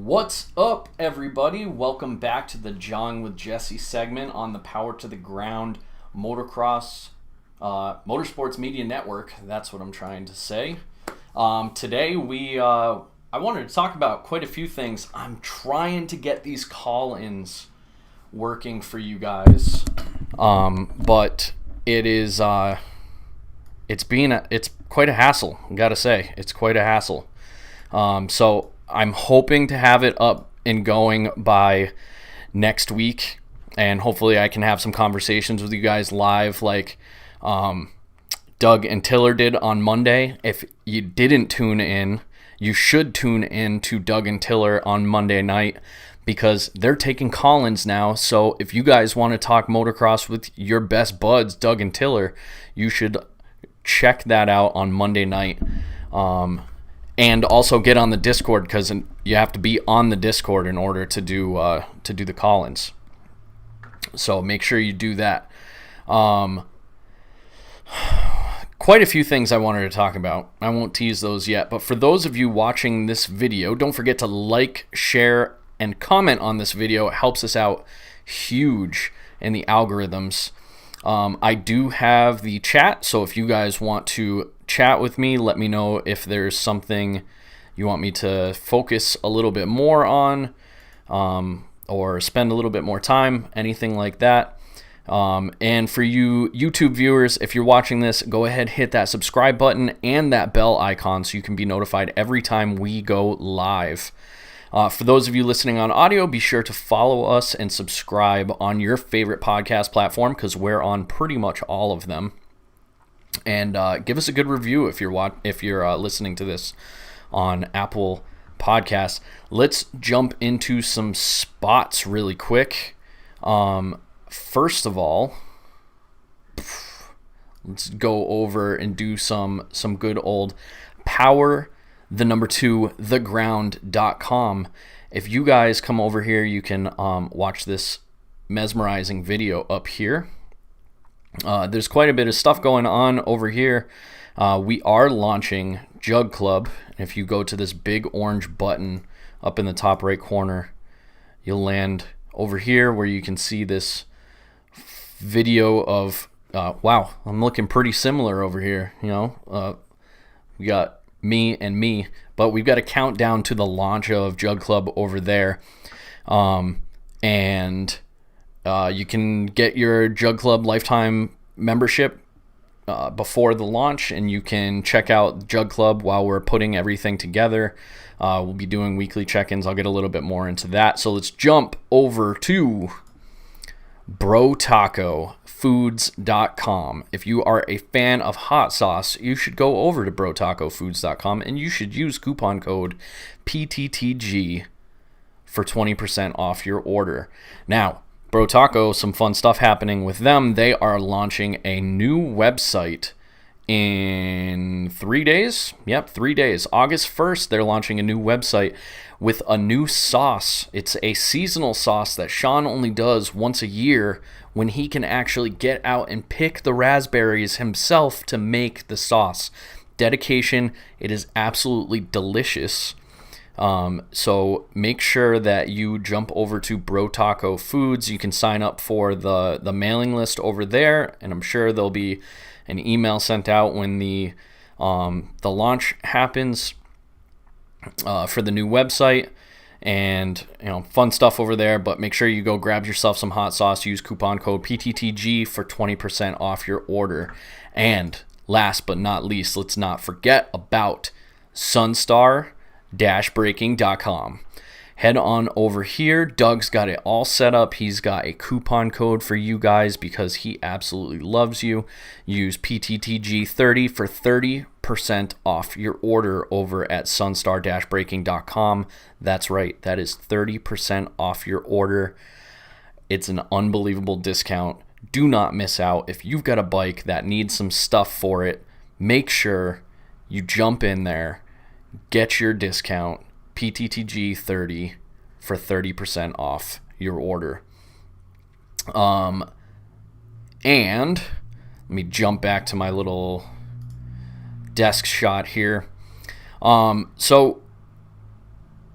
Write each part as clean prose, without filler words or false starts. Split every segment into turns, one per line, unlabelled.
What's up, everybody? Welcome back to the John with Jesse segment on the Power to the Ground Motocross Motorsports Media Network. That's what I'm trying to say. Today I wanted to talk about quite a few things. I'm trying to get these call-ins working for you guys, but it's quite a hassle. I gotta say, it's quite a hassle. So I'm hoping to have it up and going by next week, and hopefully I can have some conversations with you guys live like Doug and Tiller did on Monday. If you didn't tune in, you should tune in to Doug and Tiller on Monday night because they're taking call-ins now. So if you guys want to talk motocross with your best buds, Doug and Tiller, you should check that out on Monday night. And also get on the Discord because you have to be on the Discord in order to do the call-ins. So make sure you do that. Quite a few things I wanted to talk about. I won't tease those yet. But for those of you watching this video, don't forget to like, share, and comment on this video. It helps us out huge in the algorithms. I do have the chat, so if you guys want to chat with me, let me know if there's something you want me to focus a little bit more on, or spend a little bit more time, anything like that. And for you YouTube viewers, if you're watching this, go ahead, hit that subscribe button and that bell icon so you can be notified every time we go live. For those of you listening on audio, be sure to follow us and subscribe on your favorite podcast platform because we're on pretty much all of them. And give us a good review if you're listening to this on Apple Podcasts. Let's jump into some spots really quick. First of all, let's go over and do some good old Power theground.com. If you guys come over here, you can watch this mesmerizing video up here. There's quite a bit of stuff going on over here. We are launching Jug Club. If you go to this big orange button up in the top right corner, you'll land over here where you can see this video of wow, I'm looking pretty similar over here. We got me and me, but we've got a countdown to the launch of Jug Club over there. And you can get your Jug Club lifetime membership before the launch, and you can check out Jug Club while we're putting everything together. We'll be doing weekly check-ins. I'll get a little bit more into that. So let's jump over to brotacofoods.com. If you are a fan of hot sauce, you should go over to brotacofoods.com and you should use coupon code PTTG for 20% off your order. Now, Bro Taco, some fun stuff happening with them. They are launching a new website in 3 days. Yep, 3 days. August 1st, they're launching a new website with a new sauce. It's a seasonal sauce that Sean only does once a year when he can actually get out and pick the raspberries himself to make the sauce. Dedication. It is absolutely delicious. So make sure that you jump over to Bro Taco Foods. You can sign up for the mailing list over there, and I'm sure there'll be an email sent out when the launch happens for the new website. And fun stuff over there, but make sure you go grab yourself some hot sauce. Use coupon code PTTG for 20% off your order. And last but not least, let's not forget about Sunstar-Braking.com. Head on over here. Doug's got it all set up. He's got a coupon code for you guys because he absolutely loves you. Use PTTG30 for 30% off your order over at sunstar-braking.com. That's right. That is 30% off your order. It's an unbelievable discount. Do not miss out. If you've got a bike that needs some stuff for it, make sure you jump in there. Get your discount, PTTG30 for 30% off your order. And let me jump back to my little desk shot here. So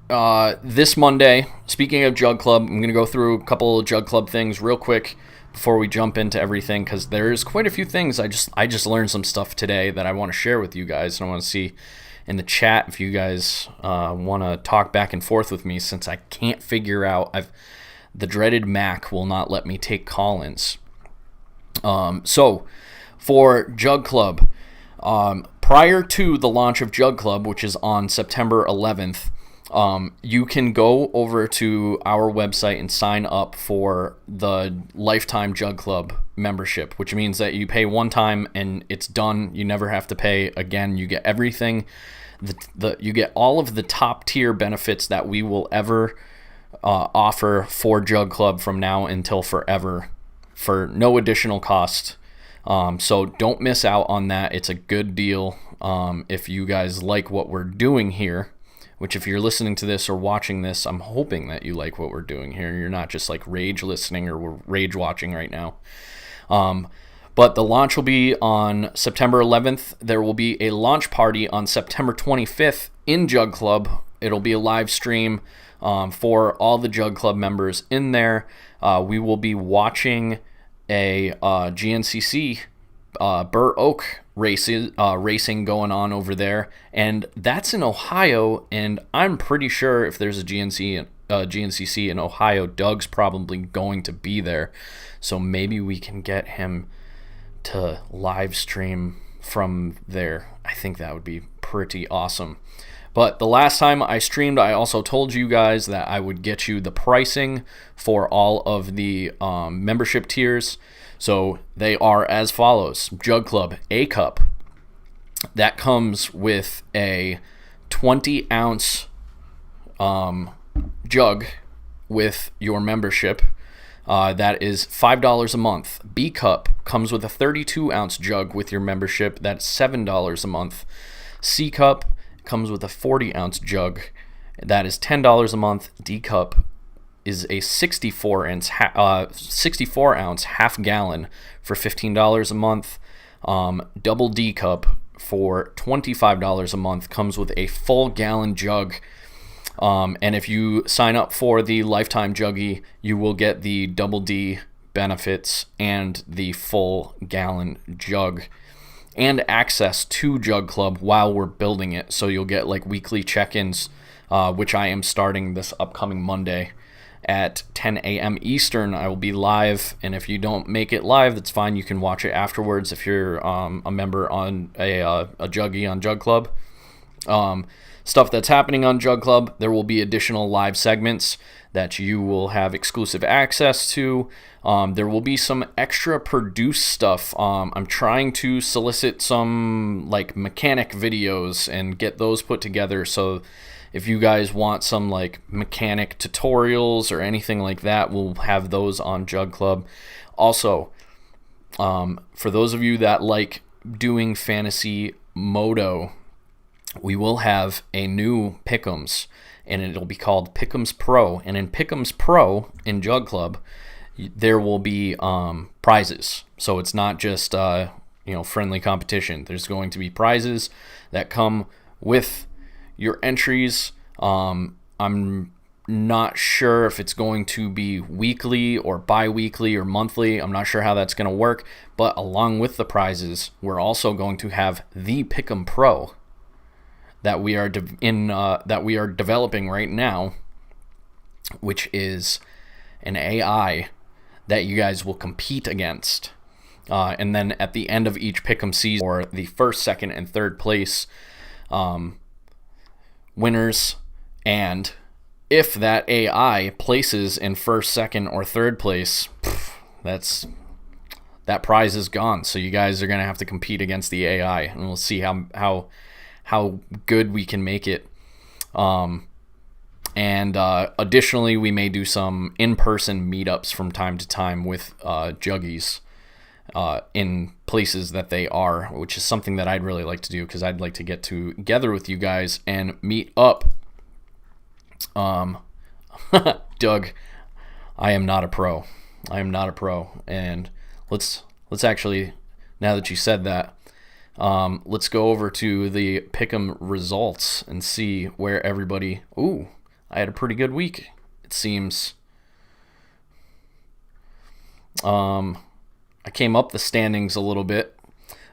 this Monday, speaking of Jug Club, I'm going to go through a couple of Jug Club things real quick before we jump into everything, because there's quite a few things. I just learned some stuff today that I want to share with you guys, and I want to see in the chat if you guys want to talk back and forth with me, since I can't figure out. The dreaded Mac will not let me take call-ins. So for Jug Club, prior to the launch of Jug Club, which is on September 11th, you can go over to our website and sign up for the lifetime Jug Club membership, which means that you pay one time and it's done. You never have to pay again. You get everything. You get all of the top tier benefits that we will ever offer for Jug Club from now until forever for no additional cost. So don't miss out on that. It's a good deal if you guys like what we're doing here. Which, if you're listening to this or watching this, I'm hoping that you like what we're doing here. You're not just like rage listening or we're rage watching right now. But the launch will be on September 11th. There will be a launch party on September 25th in Jug Club. It'll be a live stream for all the Jug Club members in there. We will be watching a GNCC Burr Oak racing going on over there, and that's in Ohio, and I'm pretty sure if there's a GNCC in Ohio, Doug's probably going to be there, so maybe we can get him to live stream from there. I think that would be pretty awesome. But the last time I streamed, I also told you guys that I would get you the pricing for all of the membership tiers. So they are as follows. Jug Club A Cup. That comes with a 20-ounce jug with your membership. That is $5 a month. B Cup comes with a 32-ounce jug with your membership. That's $7 a month. C Cup comes with a 40-ounce jug. That is $10 a month. D Cup is a 64-ounce half gallon for $15 a month. Double D Cup for $25 a month comes with a full gallon jug. And if you sign up for the Lifetime Juggy, you will get the Double D benefits and the full gallon jug and access to Jug Club while we're building it. So you'll get like weekly check-ins, which I am starting this upcoming Monday at 10 a.m. Eastern. I will be live, and if you don't make it live, that's fine. You can watch it afterwards if you're a member on a Juggy on Jug Club. Stuff that's happening on Jug Club, there will be additional live segments that you will have exclusive access to. There will be some extra produced stuff. I'm trying to solicit some like mechanic videos and get those put together, so if you guys want some like mechanic tutorials or anything like that, we'll have those on Jug Club. Also, for those of you that like doing fantasy moto, we will have a new Pick'ems, and it'll be called Pick'ems Pro. And in Pick'ems Pro in Jug Club, there will be prizes. So it's not just friendly competition. There's going to be prizes that come with your entries. I'm not sure if it's going to be weekly or bi-weekly or monthly. I'm not sure how that's going to work. But along with the prizes, we're also going to have the Pick'em Pro that we are developing right now, which is an AI that you guys will compete against. And then at the end of each Pick'em season, for the first, second, and third place winners, and if that AI places in first, second, or third place, that prize is gone. So you guys are gonna have to compete against the AI, and we'll see how good we can make it. And additionally, we may do some in-person meetups from time to time with juggies in places that they are, which is something that I'd really like to do, because I'd like to get together with you guys and meet up. Doug, I am not a pro. And let's actually, now that you said that, let's go over to the Pick'em results and see where everybody. Ooh, I had a pretty good week, it seems. I came up the standings a little bit.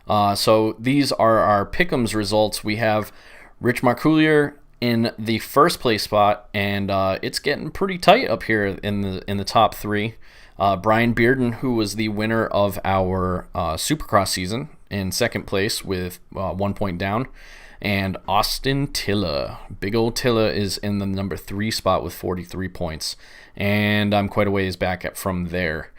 So these are our Pick'ems results. We have Rich Marcoulier in the first place spot, and it's getting pretty tight up here in the top three. Brian Bearden, who was the winner of our Supercross season, in second place with 1 point down. And Austin Tilla, big old Tilla, is in the number 3 spot with 43 points. And I'm quite a ways back from there.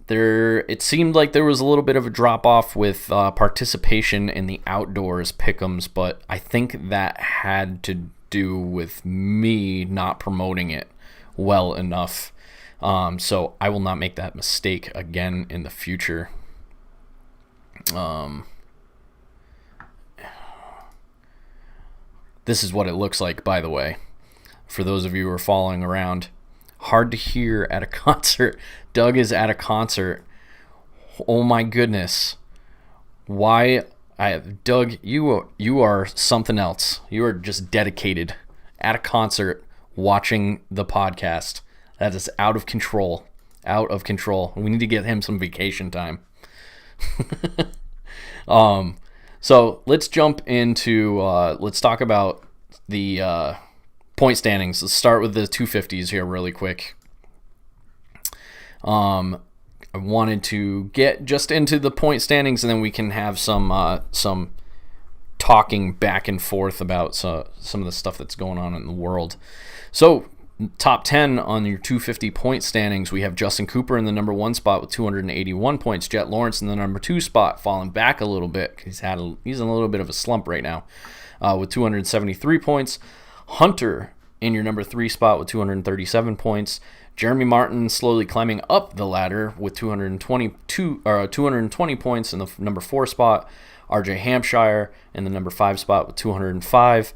It seemed like there was a little bit of a drop-off with participation in the outdoors pick'ems, but I think that had to do with me not promoting it well enough. So I will not make that mistake again in the future. This is what it looks like, by the way, for those of you who are following around. Hard to hear at a concert. Doug is at a concert. Oh my goodness. Doug, you are something else. You are just dedicated at a concert watching the podcast. That is out of control. Out of control. We need to get him some vacation time. So let's jump into, let's talk about the point standings. Let's start with the 250s here really quick. I wanted to get just into the point standings, and then we can have some talking back and forth about some of the stuff that's going on in the world. So top 10 on your 250 point standings, we have Justin Cooper in the number 1 spot with 281 points. Jet Lawrence in the number 2 spot, falling back a little bit. He's in a little bit of a slump right now with 273 points. Hunter in your number 3 spot with 237 points. Jeremy Martin slowly climbing up the ladder with 220 points in the number 4 spot. RJ Hampshire in the number 5 spot with 205.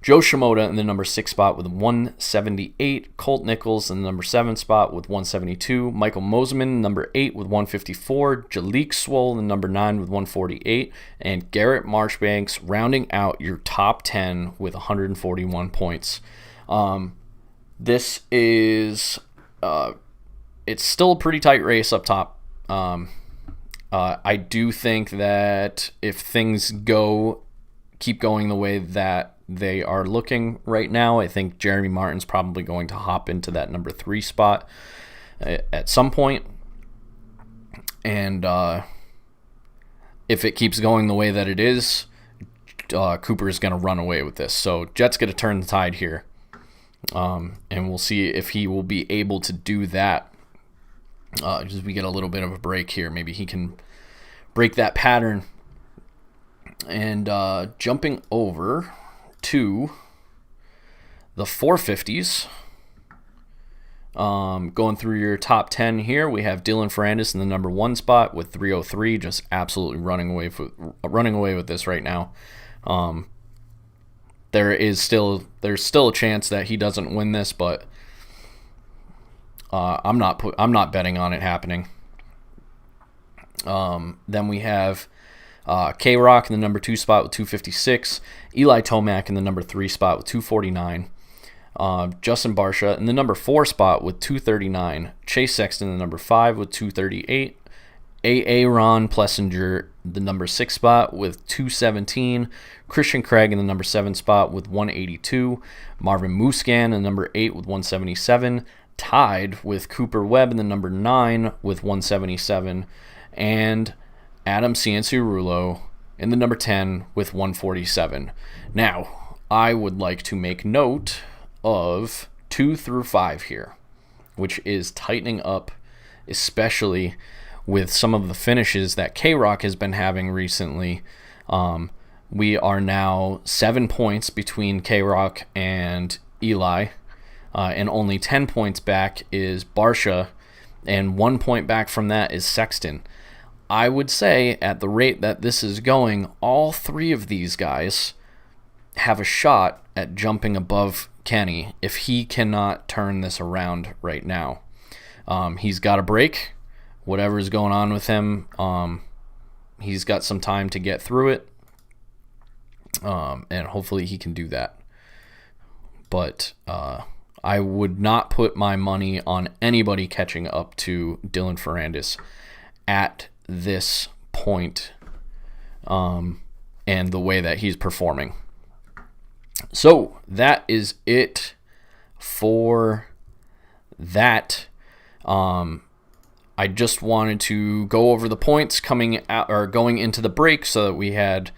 Joe Shimoda in the number 6 spot with 178. Colt Nichols in the number 7 spot with 172. Michael Mosiman, number 8 with 154. Jalik Swoll in the number 9 with 148. And Garrett Marchbanks rounding out your top 10 with 141 points. This is, it's still a pretty tight race up top. I do think that if things keep going the way that they are looking right now, I think Jeremy Martin's probably going to hop into that number 3 spot at some point. And if it keeps going the way that it is, Cooper is going to run away with this. So Jet's going to turn the tide here. And we'll see if he will be able to do that. Just we get a little bit of a break here. Maybe he can break that pattern. And jumping over to the 450s. Going through your top 10 here, we have Dylan Ferrandis in the number 1 spot with 303, just absolutely running away with this right now. There's still a chance that he doesn't win this, but I'm not betting on it happening. Then we have K-Rock in the number 2 spot with 256. Eli Tomac in the number 3 spot with 249. Justin Barsha in the number 4 spot with 239. Chase Sexton in the number 5 with 238. Ron Plessinger, the number 6 spot with 217. Christian Craig in the number 7 spot with 182. Marvin Muscan in the number 8 with 177. Tied with Cooper Webb in the number 9 with 177. And Adam Cianciarulo in the number 10 with 147. Now, I would like to make note of 2 through 5 here, which is tightening up, especially with some of the finishes that K-Rock has been having recently. We are now 7 points between K-Rock and Eli, and only 10 points back is Barsha, and 1 point back from that is Sexton. I would say at the rate that this is going, all 3 of these guys have a shot at jumping above Kenny if he cannot turn this around right now. He's got a break. Whatever is going on with him, he's got some time to get through it, and hopefully he can do that. but I would not put my money on anybody catching up to Dylan Ferrandis at this point, and the way that he's performing. So that is it for that. I just wanted to go over the points coming out or going into the break, so that we had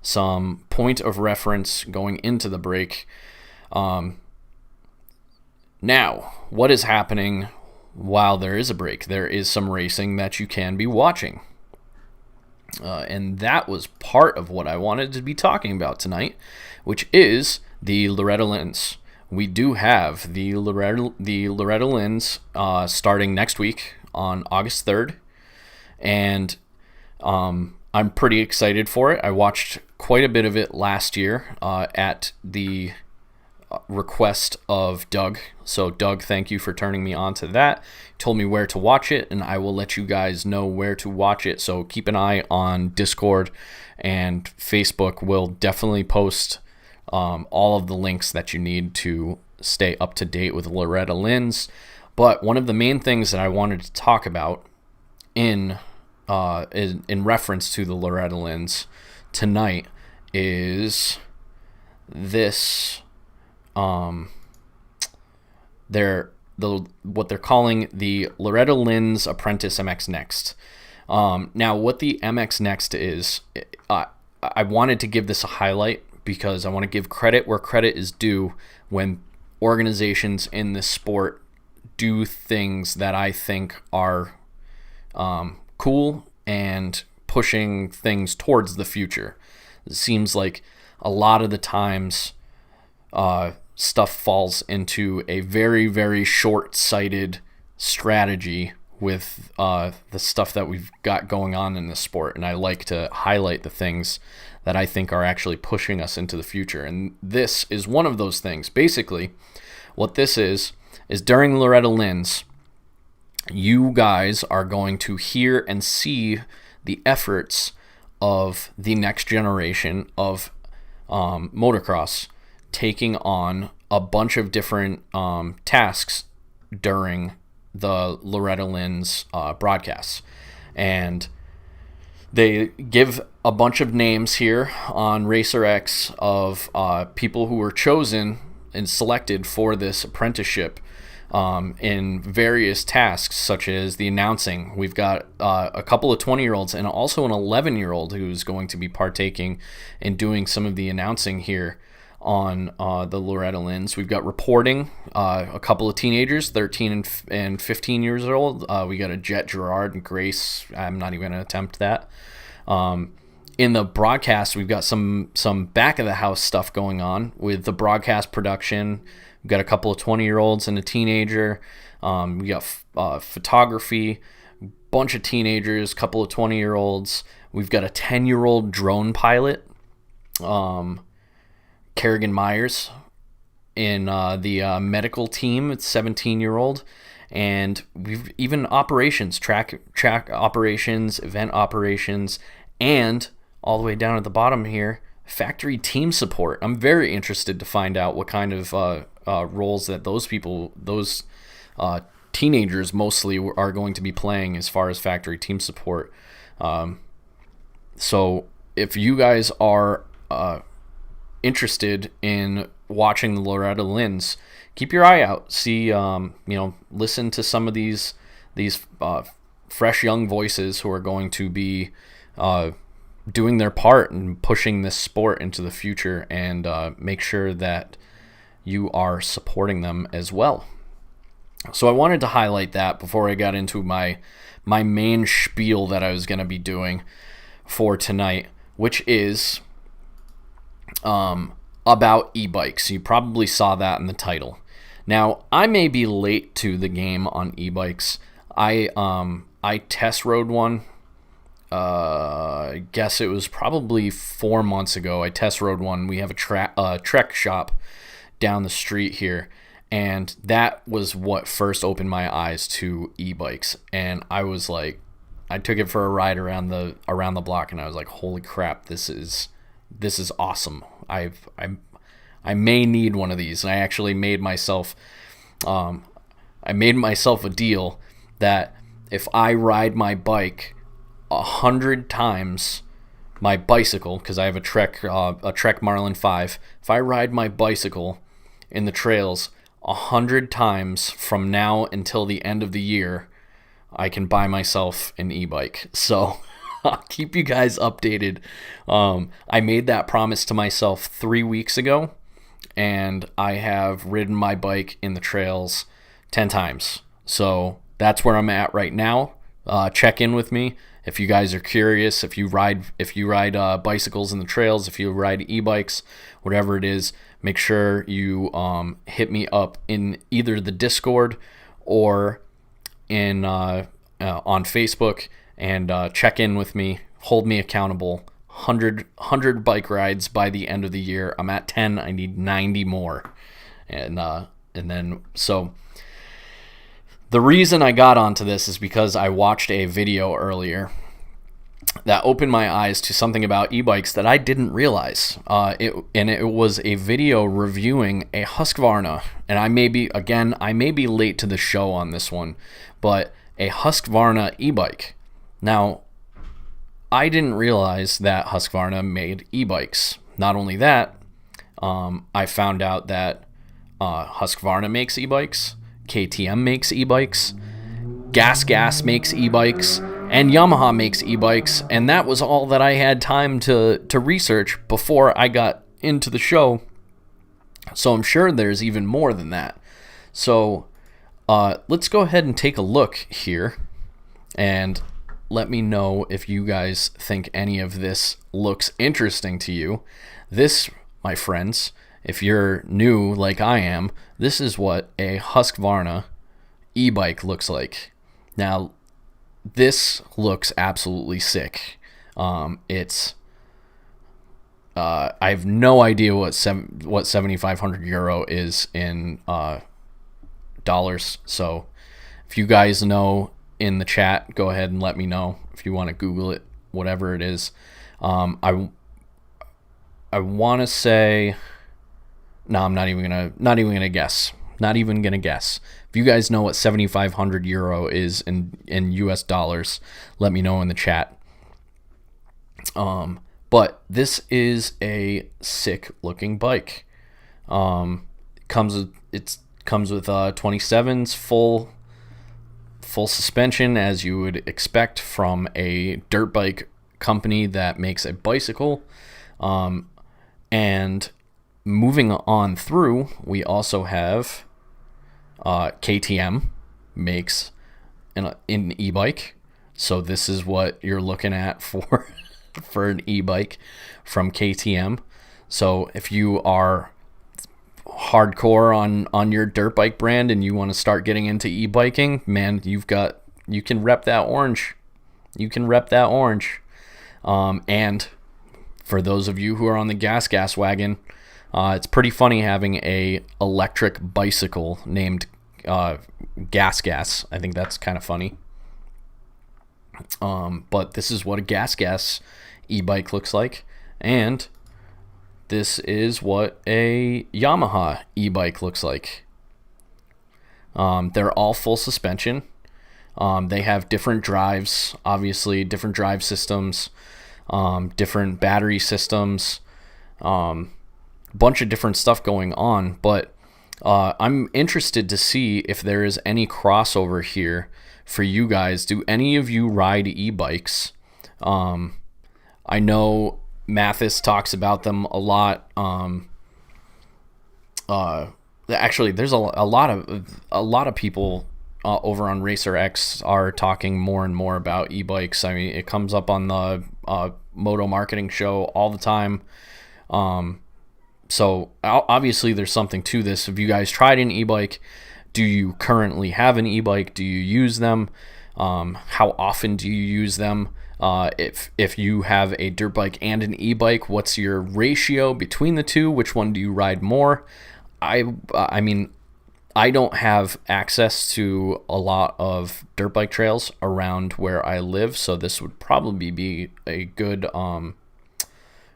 some point of reference going into the break. Now, what is happening while there is a break? There is some racing that you can be watching. And that was part of what I wanted to be talking about tonight, which is the Loretta Lynn's. We do have the Loretta Lynn's starting next week on August 3rd. And I'm pretty excited for it. I watched quite a bit of it last year at the request of Doug. So Doug, thank you for turning me on to that. He told me where to watch it, and I will let you guys know where to watch it. So keep an eye on Discord and Facebook. We'll definitely post all of the links that you need to stay up to date with Loretta Lynn's. But one of the main things that I wanted to talk about in reference to the Loretta Lynn's tonight is this. What they're calling the Loretta Lynn's Apprentice MX Next. Now, what the MX Next is, I wanted to give this a highlight because I want to give credit where credit is due when organizations in this sport do things that I think are cool and pushing things towards the future. It seems like a lot of the times stuff falls into a very, very short-sighted strategy with the stuff that we've got going on in this sport, and I like to highlight the things that I think are actually pushing us into the future, and this is one of those things. Basically, what this is during Loretta Lynn's, you guys are going to hear and see the efforts of the next generation of motocross taking on a bunch of different tasks during the Loretta Lynn's broadcasts. And they give a bunch of names here on RacerX of people who were chosen and selected for this apprenticeship in various tasks, such as the announcing. We've got a couple of 20-year-olds and also an 11-year-old who's going to be partaking in doing some of the announcing here on the Loretta Lynn's. We've got reporting, a couple of teenagers, 13 and 15 years old. We got a Jet, Gerard, and Grace. I'm not even going to attempt that. In the broadcast, we've got some back of the house stuff going on with the broadcast production. We've got a couple of 20-year-olds and a teenager. We got photography, bunch of teenagers, couple of 20-year-olds. We've got a 10-year-old drone pilot, Kerrigan Myers, in the medical team. It's 17-year-old. And we've even operations, track operations, event operations, and all the way down at the bottom here, factory team support. I'm very interested to find out what kind of roles that those teenagers mostly are going to be playing as far as factory team support. So if you guys are interested in watching the Loretta Lynn's, keep your eye out. See, listen to some of these fresh young voices who are going to be doing their part in pushing this sport into the future, and make sure that you are supporting them as well. So I wanted to highlight that before I got into my main spiel that I was going to be doing for tonight, which is about e-bikes. You probably saw that in the title. Now, I may be late to the game on e-bikes. I test rode one. I guess it was probably 4 months ago. I test rode one. We have a Trek shop down the street here, and that was what first opened my eyes to e-bikes. And I was like, I took it for a ride around the block, and I was like, holy crap, this is awesome. I may need one of these. And I actually made myself a deal that if I ride my bike 100 times, my bicycle, because I have a Trek Marlin 5, if I ride my bicycle in the trails 100 times from now until the end of the year, I can buy myself an e-bike. So I'll keep you guys updated. I made that promise to myself 3 weeks ago, and I have ridden my bike in the trails 10 times. So that's where I'm at right now. Check in with me if you guys are curious. If you ride bicycles in the trails, if you ride e-bikes, whatever it is, make sure you hit me up in either the Discord or in on Facebook, and check in with me. Hold me accountable. 100 bike rides by the end of the year. I'm at 10. I need 90 more, and then so. The reason I got onto this is because I watched a video earlier that opened my eyes to something about e-bikes that I didn't realize. It was a video reviewing a Husqvarna, and I may be late to the show on this one, but a Husqvarna E-Bike. Now, I didn't realize that Husqvarna made e-bikes. Not only that, I found out that Husqvarna makes e-bikes, KTM makes e-bikes, Gas makes e-bikes, and Yamaha makes e-bikes, and that was all that I had time to research before I got into the show. So I'm sure there's even more than that. So let's go ahead and take a look here, and let me know if you guys think any of this looks interesting to you. This, my friends, if you're new like I am, this is what a Husqvarna e-bike looks like. Now, this looks absolutely sick. I have no idea what 7,500 euro is in dollars. So if you guys know in the chat, go ahead and let me know if you want to Google it, whatever it is. I want to say, no, I'm not even gonna guess. Not even gonna guess. If you guys know what 7,500 euro is in US dollars, let me know in the chat. But this is a sick looking bike. Comes with 27s, full suspension, as you would expect from a dirt bike company that makes a bicycle. And moving on through, we also have KTM makes an e-bike. So this is what you're looking at for an e-bike from KTM. So if you are hardcore on your dirt bike brand and you want to start getting into e-biking, man, you can rep that orange. You can rep that orange. And for those of you who are on the gas wagon, it's pretty funny having a electric bicycle named Gas. I think that's kind of funny. But this is what a Gas e-bike looks like, and this is what a Yamaha e-bike looks like. They're all full suspension. They have different drives, obviously different drive systems, different battery systems, bunch of different stuff going on, but I'm interested to see if there is any crossover here for you guys. Do any of you ride e-bikes? I know Mathis talks about them a lot. Actually, there's a lot of people over on Racer X are talking more and more about e-bikes. I mean, it comes up on the Moto Marketing Show all the time. So obviously there's something to this. Have you guys tried an e-bike? Do you currently have an e-bike? Do you use them? How often do you use them? If you have a dirt bike and an e-bike, what's your ratio between the two? Which one do you ride more? I mean, I don't have access to a lot of dirt bike trails around where I live, so this would probably be a good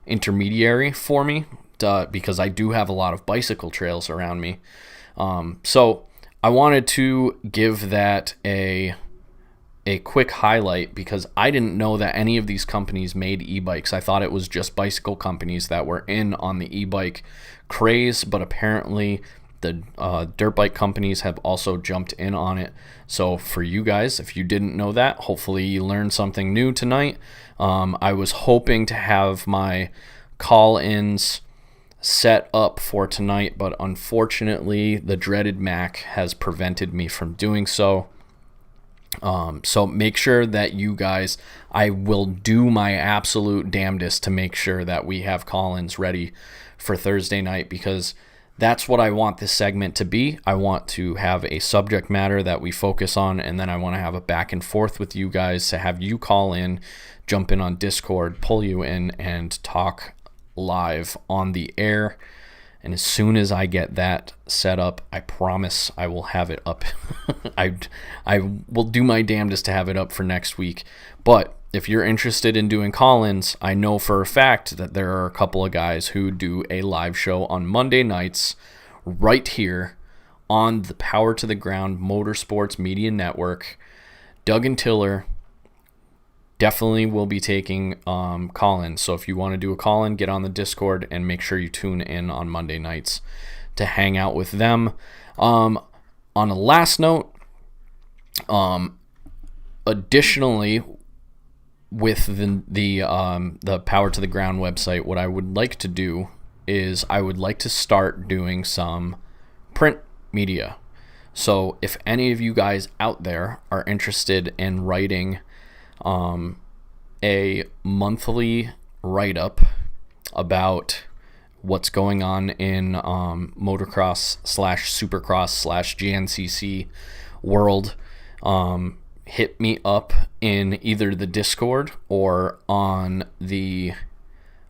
intermediary for me because I do have a lot of bicycle trails around me. So I wanted to give that a quick highlight because I didn't know that any of these companies made e-bikes. I thought it was just bicycle companies that were in on the e-bike craze, but apparently the dirt bike companies have also jumped in on it. So for you guys, if you didn't know that, hopefully you learned something new tonight. I was hoping to have my call-ins set up for tonight, but unfortunately the dreaded Mac has prevented me from doing so. So make sure that you guys, I will do my absolute damnedest to make sure that we have call-ins ready for Thursday night, because that's what I want this segment to be. I want to have a subject matter that we focus on, and then I want to have a back and forth with you guys to have you call in, jump in on Discord, pull you in, and talk live on the air. And as soon as I get that set up, I promise I will have it up. I will do my damnedest to have it up for next week. But if you're interested in doing call-ins, I know for a fact that there are a couple of guys who do a live show on Monday nights right here on the Power to the Ground Motorsports Media Network. Doug and Tiller definitely will be taking call-ins. So if you want to do a call-in, get on the Discord and make sure you tune in on Monday nights to hang out with them. On a last note, additionally, with the Power to the Ground website, what I would like to do is I would like to start doing some print media. So if any of you guys out there are interested in writing a monthly write-up about what's going on in motocross / supercross / GNCC world, hit me up in either the Discord or on the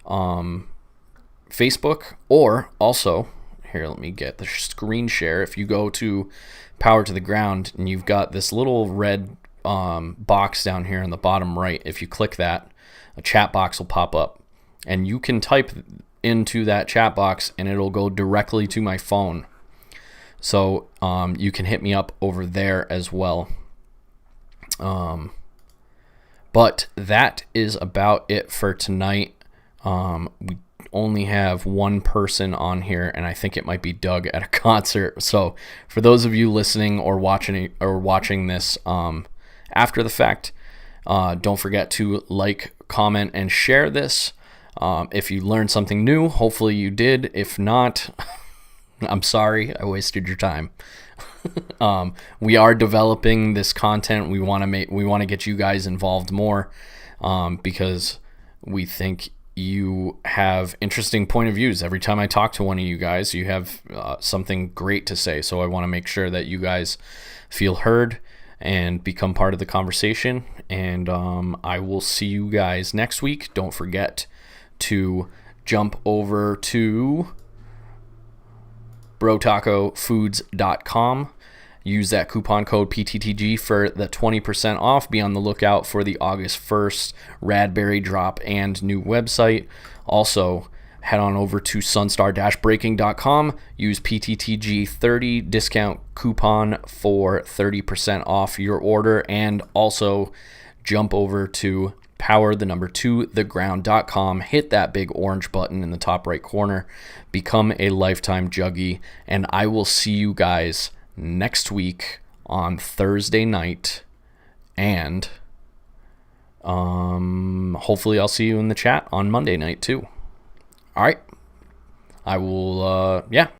Facebook, or also, here, let me get the screen share. If you go to Power to the Ground and you've got this little red box down here in the bottom right, if you click that, a chat box will pop up, and you can type into that chat box and it'll go directly to my phone. So you can hit me up over there as well. But that is about it for tonight. We only have one person on here, and I think it might be Doug at a concert. So for those of you listening or watching this after the fact, don't forget to like, comment, and share this. If you learned something new, hopefully you did. If not, I'm sorry I wasted your time. We are developing this content. We want to get you guys involved more, because we think you have interesting point of views. Every time I talk to one of you guys, you have something great to say. So I want to make sure that you guys feel heard and become part of the conversation. And I will see you guys next week. Don't forget to jump over to brotacofoods.com. Use that coupon code PTTG for the 20% off. Be on the lookout for the August 1st Radberry drop and new website. Also, head on over to sunstar-braking.com. Use PTTG30 discount coupon for 30% off your order. And also, jump over to power2theground.com. Hit that big orange button in the top right corner. Become a lifetime juggie. And I will see you guys next week on Thursday night, and hopefully I'll see you in the chat on Monday night too. All right, I will